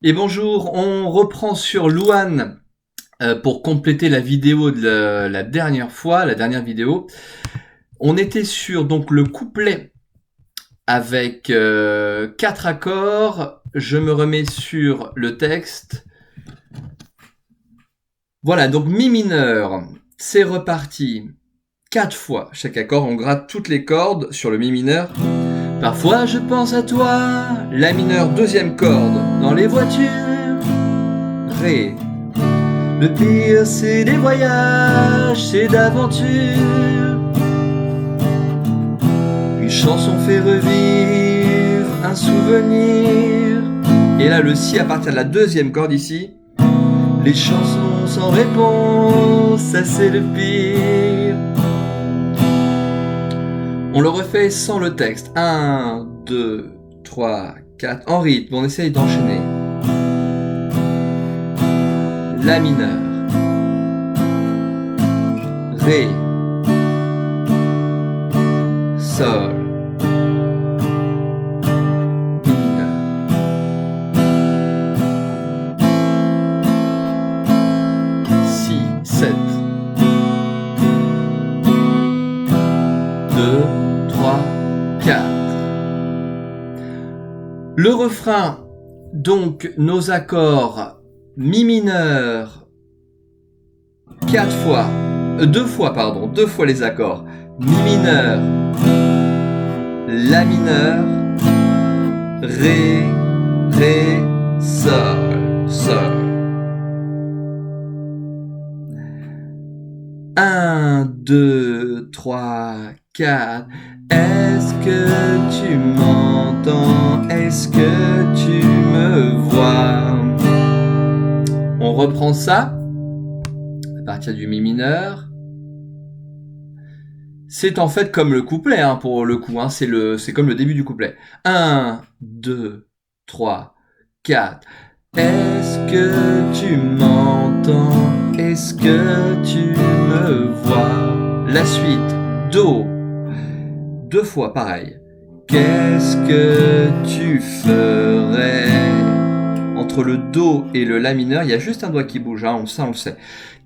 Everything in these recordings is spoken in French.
Et bonjour, on reprend sur Louane pour compléter la vidéo de la dernière fois, la dernière vidéo. On était sur donc le couplet avec 4 accords. Je me remets sur le texte. Voilà, donc mi mineur, c'est reparti. 4 fois chaque accord, on gratte toutes les cordes sur le mi mineur. Parfois je pense à toi, la mineur, deuxième corde, dans les voitures. Ré. Le pire c'est des voyages, c'est d'aventures. Une chanson fait revivre un souvenir. Et là le si à partir de la deuxième corde ici. Les chansons sans réponse, ça c'est le pire. On le refait sans le texte. 1, 2, 3, 4. En rythme, on essaye d'enchaîner. La mineur. Ré. Sol. Mi mineur. Si, 7. 2, 3, 4. Le refrain, donc nos accords mi mineur, 4 fois, 2 fois pardon, 2 fois les accords mi mineur, la mineur, ré, ré, sol, sol. 1, 2, 3, 4. Est-ce que tu m'entends? Est-ce que tu me vois? On reprend ça à partir du mi mineur. C'est en fait comme le couplet hein, pour le coup, hein, c'est comme le début du couplet. 1, 2, 3, 4. Est-ce que tu m'entends? Est-ce que tu me vois? La suite, Do. 2 fois pareil. Qu'est-ce que tu ferais? Entre le Do et le La mineur, il y a juste un doigt qui bouge, hein, ça on le sait.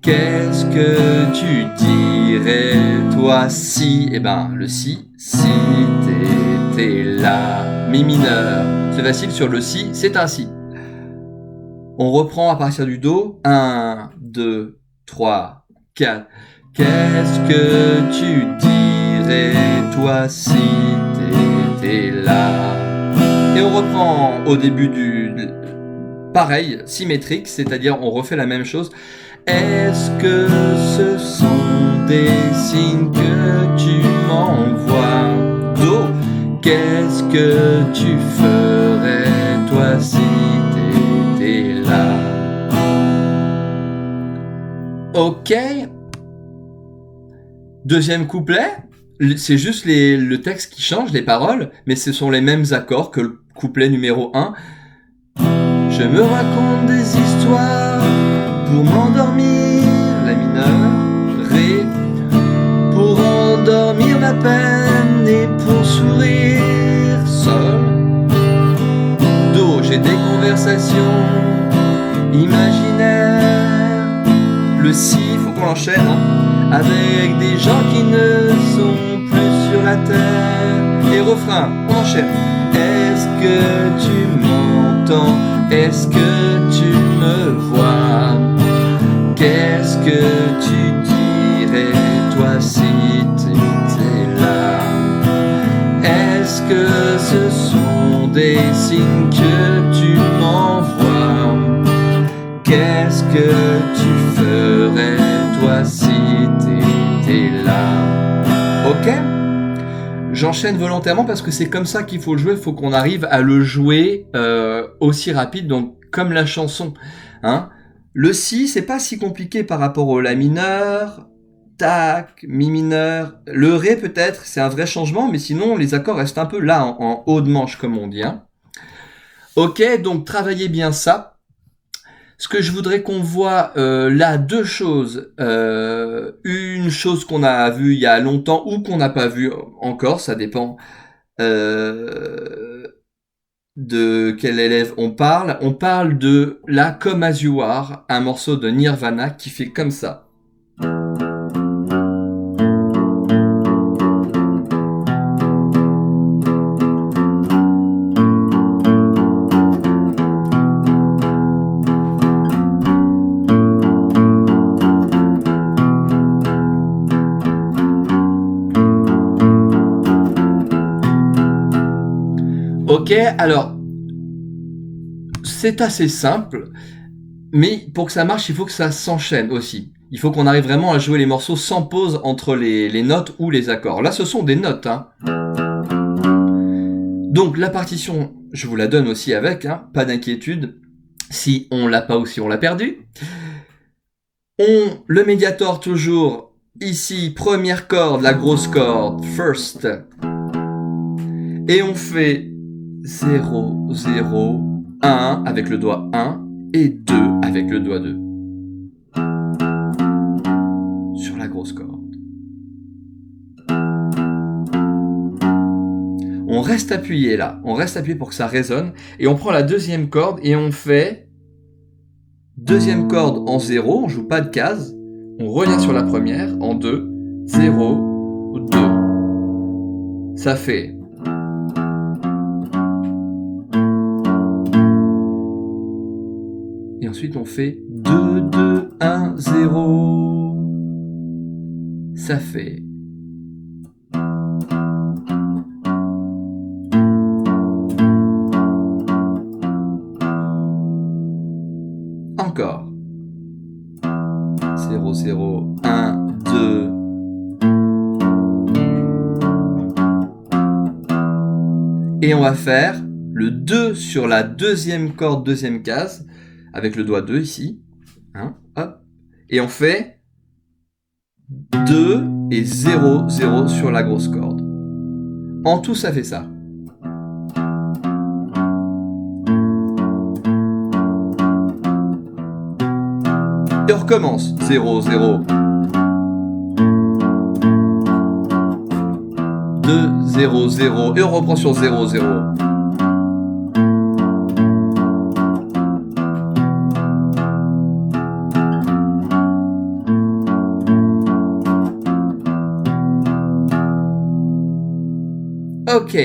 Qu'est-ce que tu dirais, toi, si? Eh ben, le si t'étais là. Mi mineur, c'est facile sur le si, c'est un si. On reprend à partir du Do. 1, 2, 3, 4. Qu'est-ce que tu dirais, toi, si t'étais là? Et on reprend au début du... Pareil, symétrique, c'est-à-dire on refait la même chose. Est-ce que ce sont des signes que tu m'envoies? Do, qu'est-ce que tu ferais, toi, si t'étais là? Ok. Deuxième couplet, c'est juste le texte qui change, les paroles, mais ce sont les mêmes accords que le couplet numéro 1. Je me raconte des histoires pour m'endormir, la mineur, ré, pour endormir ma peine et pour sourire, sol, do, j'ai des conversations imaginaires, le si, faut qu'on l'enchaîne, hein, avec des gens qui ne sont plus sur la terre, et refrain, on enchaîne. Est-ce que tu m'entends? Est-ce que tu me vois? Qu'est-ce que tu dirais, toi, si t'étais là? Est-ce que ce sont des signes que tu m'envoies? Qu'est-ce que tu ferais, toi, si t'étais là? Ok? J'enchaîne volontairement parce que c'est comme ça qu'il faut le jouer, il faut qu'on arrive à le jouer aussi rapide, donc comme la chanson. Hein. Le si, c'est pas si compliqué par rapport au la mineur, tac, mi mineur. Le ré peut-être, c'est un vrai changement, mais sinon les accords restent un peu là, en haut de manche comme on dit. Hein. Ok, donc travaillez bien ça. Ce que je voudrais qu'on voit là, deux choses. Une chose qu'on a vue il y a longtemps ou qu'on n'a pas vue encore, ça dépend. de quel élève on parle? On parle de la Come As You Are, un morceau de Nirvana qui fait comme ça. Ok, alors, c'est assez simple, mais pour que ça marche, il faut que ça s'enchaîne aussi. Il faut qu'on arrive vraiment à jouer les morceaux sans pause entre les notes ou les accords. Là, ce sont des notes, hein. Donc, la partition, je vous la donne aussi avec, hein, pas d'inquiétude, si on l'a pas ou si on l'a perdu. Le médiator toujours, ici, première corde, la grosse corde, first. Et on fait 0, 0, 1 avec le doigt 1 et 2 avec le doigt 2. Sur la grosse corde. On reste appuyé là, on reste appuyé pour que ça résonne et on prend la deuxième corde et on fait deuxième corde en 0, on joue pas de case, on revient sur la première en 2, 0, 2. Ça fait et ensuite on fait 2, 2, 1, 0. Ça fait encore 0, 0, 1, 2. Et on va faire le 2 sur la deuxième corde, deuxième case, avec le doigt 2 ici. Hein, hop. Et on fait 2 et 0, 0 sur la grosse corde. En tout, ça fait ça. Et on recommence. 0, 0. 2, 0, 0. Et on reprend sur 0, 0. Ok.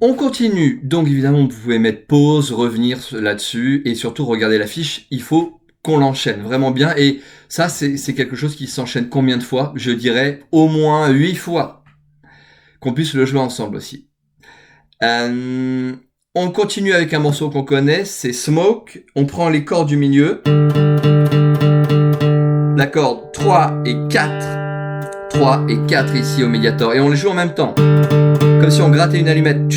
On continue. Donc évidemment, vous pouvez mettre pause, revenir là-dessus et surtout regarder la fiche. Il faut qu'on l'enchaîne vraiment bien. Et ça, c'est quelque chose qui s'enchaîne combien de fois? Je dirais au moins 8 fois. Qu'on puisse le jouer ensemble aussi. On continue avec un morceau qu'on connaît, c'est Smoke. On prend les cordes du milieu. La corde 3 et 4. 3 et 4 ici au médiator. Et on les joue en même temps. Comme si on grattait une allumette.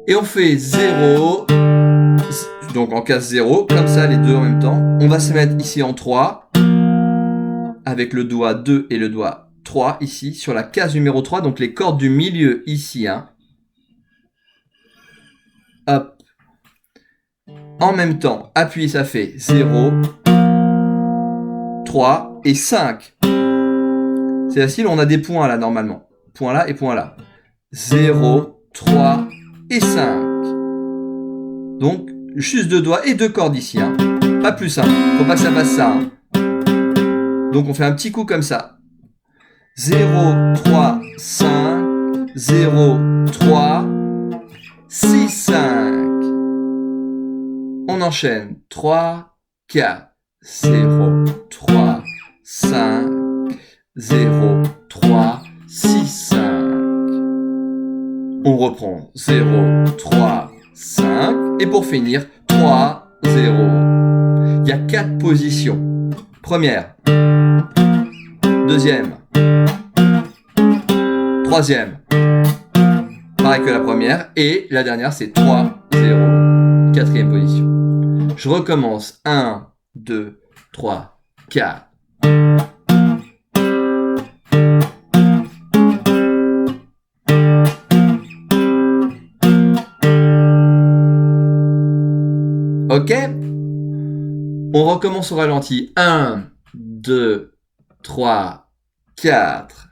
Et on fait 0. Donc en case 0. Comme ça, les deux en même temps. On va se mettre ici en 3. Avec le doigt 2 et le doigt 3 ici. Sur la case numéro 3. Donc les cordes du milieu ici. Hein. Hop. En même temps, appuyez, ça fait 0, 3 et 5. C'est facile, on a des points là normalement. Point là et point là. 0, 3 et 5. Donc, juste deux doigts et deux cordes ici. Hein. Pas plus, hein. Faut pas que ça fasse ça. Hein. Donc, on fait un petit coup comme ça. 0, 3, 5. 0, 3, 6, 5. On enchaîne. 3, 4, 0, 3, 5, 0, 3, 6, 5. On reprend 0, 3, 5. Et pour finir, 3, 0. Il y a 4 positions. Première. Deuxième. Troisième. Pareil que la première. Et la dernière, c'est 3, 0. Quatrième position. Je recommence. 1, 2, 3, 4. Ok? On recommence au ralenti. 1, 2, 3, 4.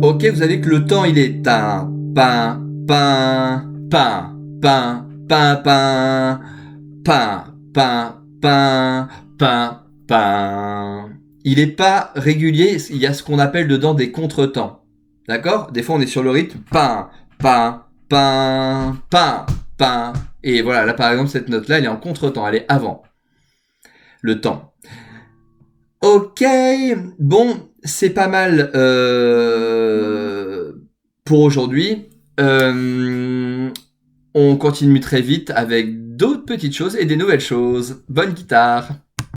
Ok, vous avez que le temps, il est un, pain, pain, pain, pain, pain, pain, pain, pain, pain, pain, pain. Il n'est pas régulier, il y a ce qu'on appelle dedans des contretemps. D'accord? Des fois, on est sur le rythme pain, pain, pain, pain, pain. Et voilà, là, par exemple, cette note-là, elle est en contretemps, elle est avant le temps. Ok, bon, c'est pas mal pour aujourd'hui. On continue très vite avec d'autres petites choses et des nouvelles choses. Bonne guitare!